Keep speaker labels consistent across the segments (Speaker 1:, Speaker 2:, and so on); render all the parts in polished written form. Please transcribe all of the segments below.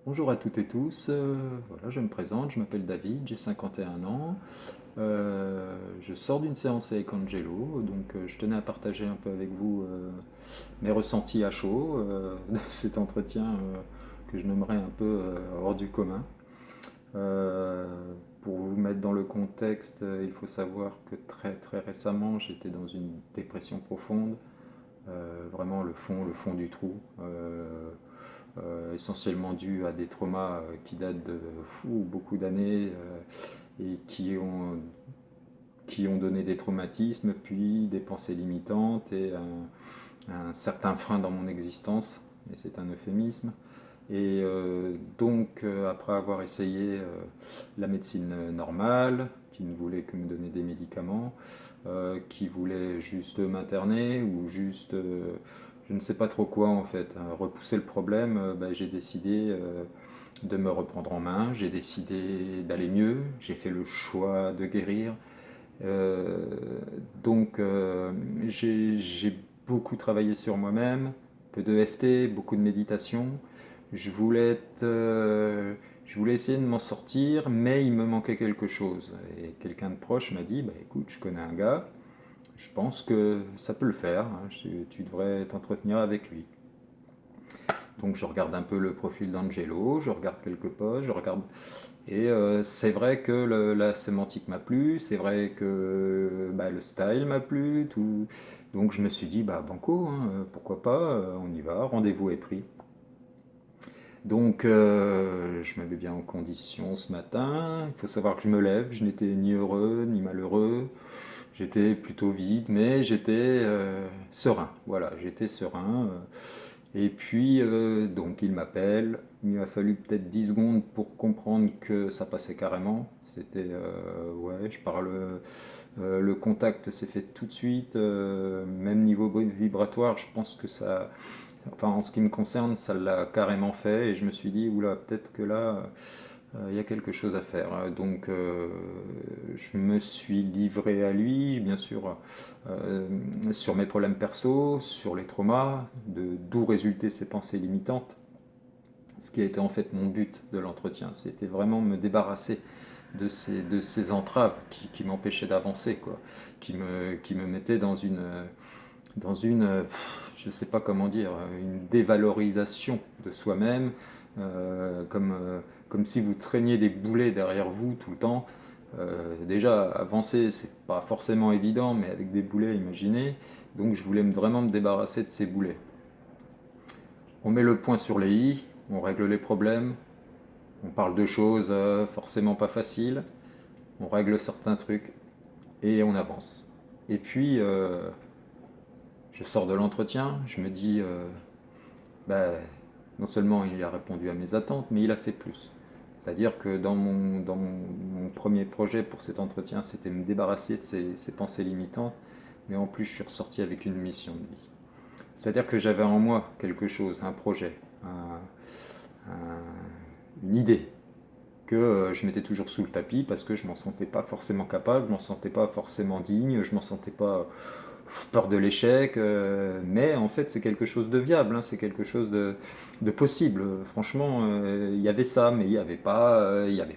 Speaker 1: Bonjour à toutes et tous, voilà, je me présente, je m'appelle David, j'ai 51 ans, je sors d'une séance avec Angelo, donc je tenais à partager un peu avec vous mes ressentis à chaud de cet entretien que je nommerais un peu hors du commun. Euh, pour vous mettre dans le contexte, il faut savoir que très très récemment j'étais dans une dépression profonde, vraiment le fond du trou. Essentiellement dû à des traumas qui datent de beaucoup d'années et qui ont donné des traumatismes, puis des pensées limitantes et un certain frein dans mon existence, et c'est un euphémisme. Et après avoir essayé la médecine normale, qui ne voulait que me donner des médicaments, qui voulait juste m'interner ou juste, je ne sais pas trop quoi en fait, hein, repousser le problème, j'ai décidé de me reprendre en main, j'ai décidé d'aller mieux, j'ai fait le choix de guérir. Euh, j'ai beaucoup travaillé sur moi-même, peu de FT, beaucoup de méditation. Je voulais je voulais essayer de m'en sortir, mais il me manquait quelque chose. Et quelqu'un de proche m'a dit, bah écoute, je connais un gars, je pense que ça peut le faire, hein, tu devrais t'entretenir avec lui. Donc je regarde un peu le profil d'Angelo, je regarde quelques posts, je regarde. Et c'est vrai que la sémantique m'a plu, c'est vrai que le style m'a plu, tout. Donc je me suis dit, bah banco, hein, pourquoi pas, on y va, rendez-vous est pris. Donc je me mets bien en condition ce matin. Il faut savoir que je me lève, je n'étais ni heureux ni malheureux. J'étais plutôt vide, mais j'étais serein. Voilà, j'étais serein. Et puis, donc, il m'appelle. Il m'a fallu peut-être 10 secondes pour comprendre que ça passait carrément. C'était, ouais, je parle. Le contact s'est fait tout de suite. Même niveau vibratoire, je pense que ça. Enfin, en ce qui me concerne, ça l'a carrément fait. Et je me suis dit, oula, peut-être que là, il y a quelque chose à faire. Donc, je me suis livré à lui, bien sûr, sur mes problèmes perso, sur les traumas, d'où résultaient ces pensées limitantes. Ce qui a été en fait mon but de l'entretien, c'était vraiment me débarrasser de ces entraves qui m'empêchaient d'avancer, quoi, qui me mettaient dans une, je sais pas comment dire, une dévalorisation de soi-même, comme si vous traîniez des boulets derrière vous tout le temps. Déjà, avancer, c'est pas forcément évident, mais avec des boulets, imaginez. Donc, je voulais vraiment me débarrasser de ces boulets. On met le point sur les i, on règle les problèmes, on parle de choses forcément pas faciles, on règle certains trucs et on avance. Et puis, je sors de l'entretien, je me dis, bah, non seulement il a répondu à mes attentes, mais il a fait plus. C'est-à-dire que mon premier projet pour cet entretien, c'était me débarrasser de ces pensées limitantes, mais en plus je suis ressorti avec une mission de vie. C'est-à-dire que j'avais en moi quelque chose, un projet, une idée, que je mettais toujours sous le tapis parce que je m'en sentais pas forcément capable, je m'en sentais pas forcément digne, je m'en sentais pas peur de l'échec, mais en fait c'est quelque chose de viable, hein, c'est quelque chose de possible. Franchement, il y avait ça, mais il n'y avait pas, il y avait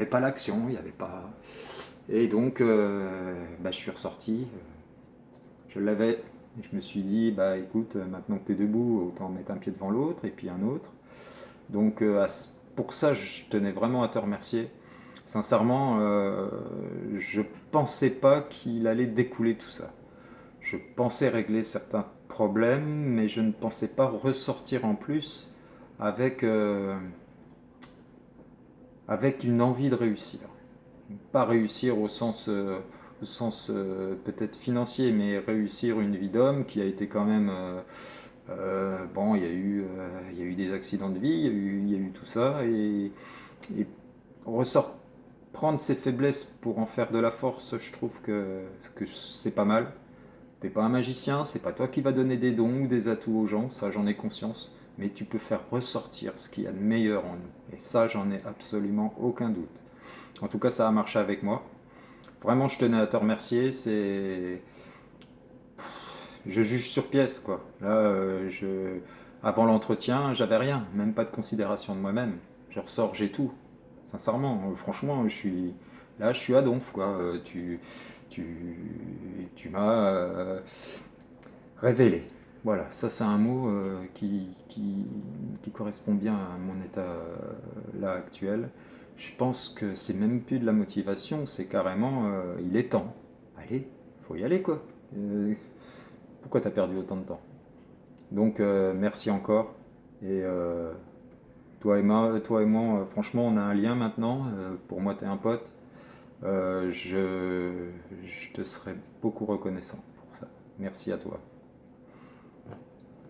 Speaker 1: pas l'action, il y avait pas. Et donc, je suis ressorti, je l'avais. Je me suis dit, bah écoute, maintenant que tu es debout, autant mettre un pied devant l'autre et puis un autre. Donc pour ça, je tenais vraiment à te remercier. Sincèrement, je pensais pas qu'il allait découler tout ça. Je pensais régler certains problèmes, mais je ne pensais pas ressortir en plus avec, avec une envie de réussir. Pas réussir au sens peut-être financier, mais réussir une vie d'homme qui a été quand même... bon, il y a eu des accidents de vie, il y a eu tout ça, et ressort, prendre ses faiblesses pour en faire de la force, je trouve que c'est pas mal. T'es pas un magicien, c'est pas toi qui va donner des dons ou des atouts aux gens, ça j'en ai conscience, mais tu peux faire ressortir ce qu'il y a de meilleur en nous. Et ça, j'en ai absolument aucun doute. En tout cas, ça a marché avec moi. Vraiment, je tenais à te remercier. Je juge sur pièce, quoi. Là, Avant l'entretien, j'avais rien, même pas de considération de moi-même. Je ressors, j'ai tout. Sincèrement, franchement, je suis à donf, quoi. Tu, tu m'as révélé. Voilà, ça c'est un mot qui correspond bien à mon état là actuel. Je pense que c'est même plus de la motivation, c'est carrément il est temps. Allez, faut y aller quoi. Euh, Pourquoi t'as perdu autant de temps? Donc merci encore. Et toi et moi, franchement, on a un lien maintenant. Pour moi, t'es un pote. Je te serai beaucoup reconnaissant pour ça. Merci à toi.